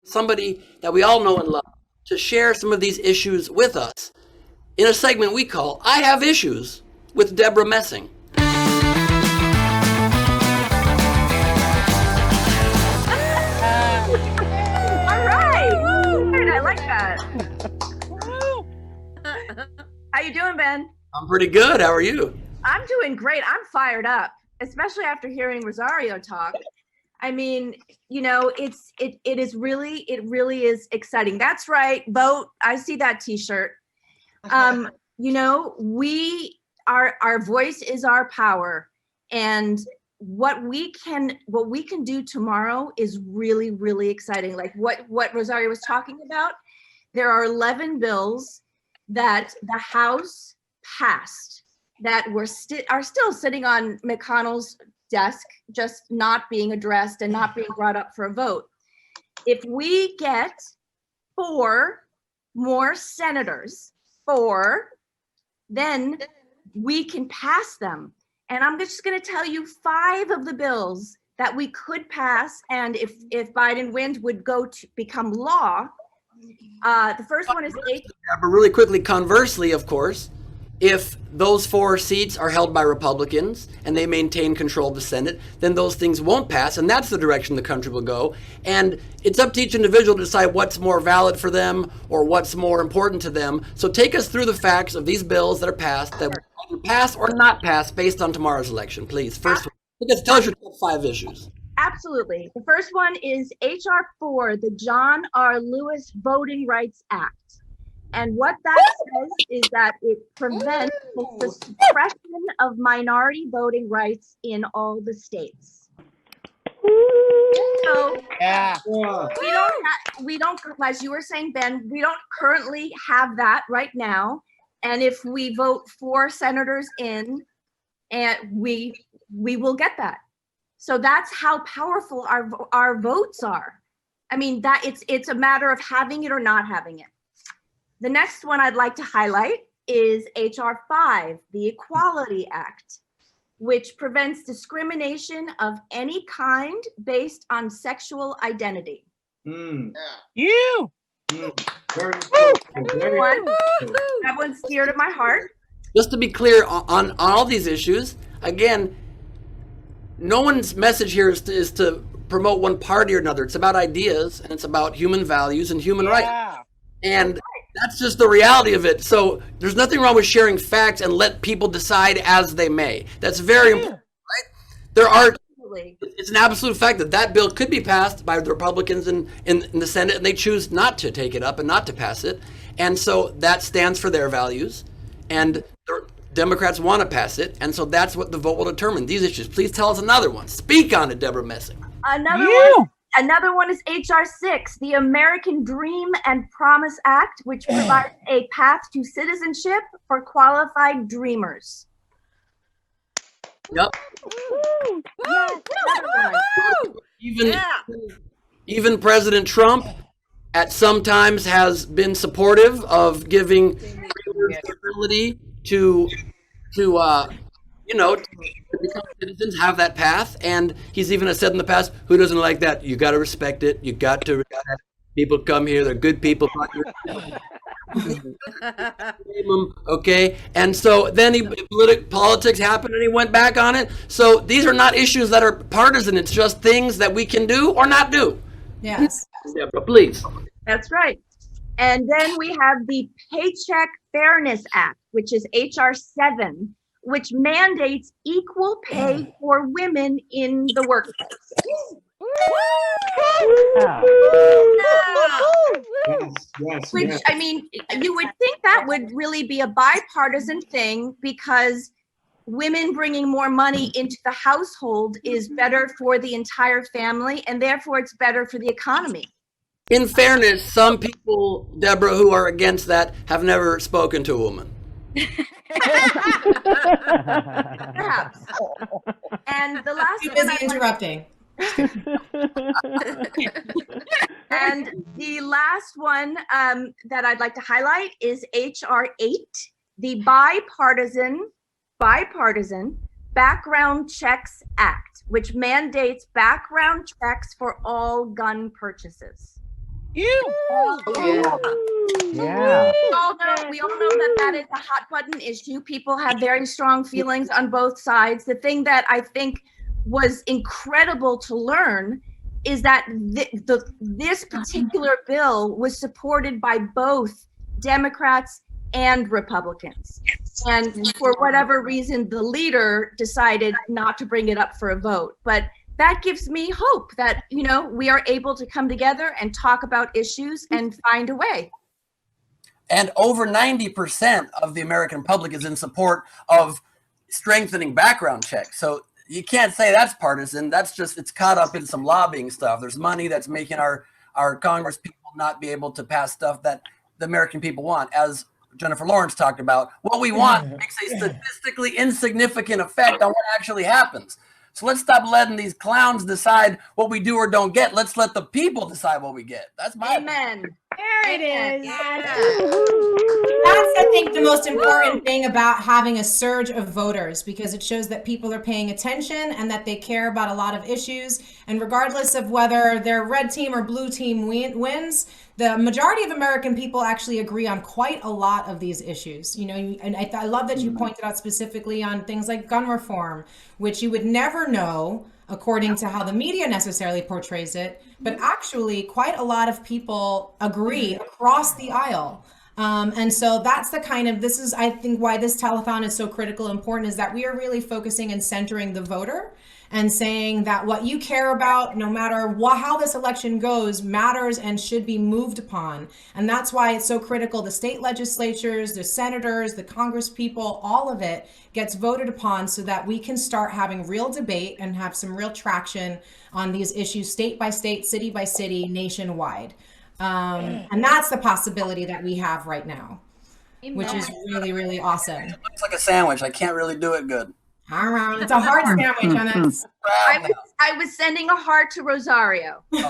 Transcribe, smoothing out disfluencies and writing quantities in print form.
somebody that we all know and love to share some of these issues with us in a segment we call I Have Issues with Debra Messing. All right. I like that. How you doing, Ben? I'm pretty good. How are you? I'm doing great. I'm fired up, especially after hearing Rosario talk. I mean, you know, it really is exciting. That's right. Vote. I see that T-shirt. You know, our voice is our power, and what we can do tomorrow is really, really exciting. Like what Rosario was talking about. There are 11 bills that the House passed that are still sitting on McConnell's desk, just not being addressed and not being brought up for a vote. If we get 4 more senators, then we can pass them. And I'm just going to tell you 5 of the bills that we could pass, and if Biden wins, would go to become law. The first one is but really quickly, conversely, of course, if those 4 seats are held by Republicans and they maintain control of the Senate, then those things won't pass, and that's the direction the country will go. And it's up to each individual to decide what's more valid for them or what's more important to them. So take us through the facts of these bills that are passed, that will either pass or not pass based on tomorrow's election, please. First, tell us your top 5 issues. Absolutely. The first one is HR4, the John R. Lewis Voting Rights Act. And what that says is that it prevents the suppression of minority voting rights in all the states. So we don't, as you were saying, Ben, we don't currently have that right now. And if we vote 4 senators in, and we will get that. So that's how powerful our votes are. I mean, that it's a matter of having it or not having it. The next one I'd like to highlight is HR5, the Equality Act, which prevents discrimination of any kind based on sexual identity. You! That one's dear to my heart. Just to be clear on all these issues, again, no one's message here is to promote one party or another. It's about ideas, and it's about human values and human rights. And that's just the reality of it. So there's nothing wrong with sharing facts and let people decide as they may. That's very important, right? It's an absolute fact that bill could be passed by the Republicans in the Senate, and they choose not to take it up and not to pass it. And so that stands for their values. And the Democrats want to pass it. And so that's what the vote will determine, these issues. Please tell us another one. Speak on it, Debra Messing. Another one is HR6, the American Dream and Promise Act, which provides a path to citizenship for qualified dreamers. Yep. Even President Trump at some times has been supportive of giving the ability to become citizens, have that path. And he's even said in the past, who doesn't like that? You got to respect it. You got to have people come here. They're good people. Okay. And so then politics happened and he went back on it. So these are not issues that are partisan. It's just things that we can do or not do. Yes. Debra, please. That's right. And then we have the Paycheck Fairness Act, which is HR7, which mandates equal pay for women in the workplace. Which, I mean, you would think that would really be a bipartisan thing, because women bringing more money into the household is better for the entire family, and therefore it's better for the economy. In fairness, some people, Debra, who are against that have never spoken to a woman. Perhaps. And the last Too busy interrupting. And the last one that I'd like to highlight is HR8, the bipartisan Background Checks Act, which mandates background checks for all gun purchases. You. Yeah. We all know that that is a hot button issue. People have very strong feelings on both sides. The thing that I think was incredible to learn is that this particular bill was supported by both Democrats and Republicans. And for whatever reason, the leader decided not to bring it up for a vote. But that gives me hope that, you know, we are able to come together and talk about issues and find a way. And over 90% of the American public is in support of strengthening background checks. So you can't say that's partisan. That's just, it's caught up in some lobbying stuff. There's money that's making our Congress people not be able to pass stuff that the American people want. As Jennifer Lawrence talked about, what we want makes a statistically insignificant effect on what actually happens. So let's stop letting these clowns decide what we do or don't get. Let's let the people decide what we get. That's my Amen. There it is. Yeah. That's, I think, the most important thing about having a surge of voters, because it shows that people are paying attention and that they care about a lot of issues. And regardless of whether their red team or blue team wins, the majority of American people actually agree on quite a lot of these issues. You know, and I love that you pointed out specifically on things like gun reform, which you would never know according to how the media necessarily portrays it, but actually quite a lot of people agree across the aisle. And so that's the kind of, this is, I think, why this telethon is so critical and important, is that we are really focusing and centering the voter and saying that what you care about, no matter how this election goes, matters and should be moved upon. And that's why it's so critical. The state legislatures, the senators, the Congress people, all of it gets voted upon so that we can start having real debate and have some real traction on these issues, state by state, city by city, nationwide. And that's the possibility that we have right now, which is really, really awesome. It looks like a sandwich. I can't really do it good. It's a hard sandwich on us. I was sending a heart to Rosario. I'm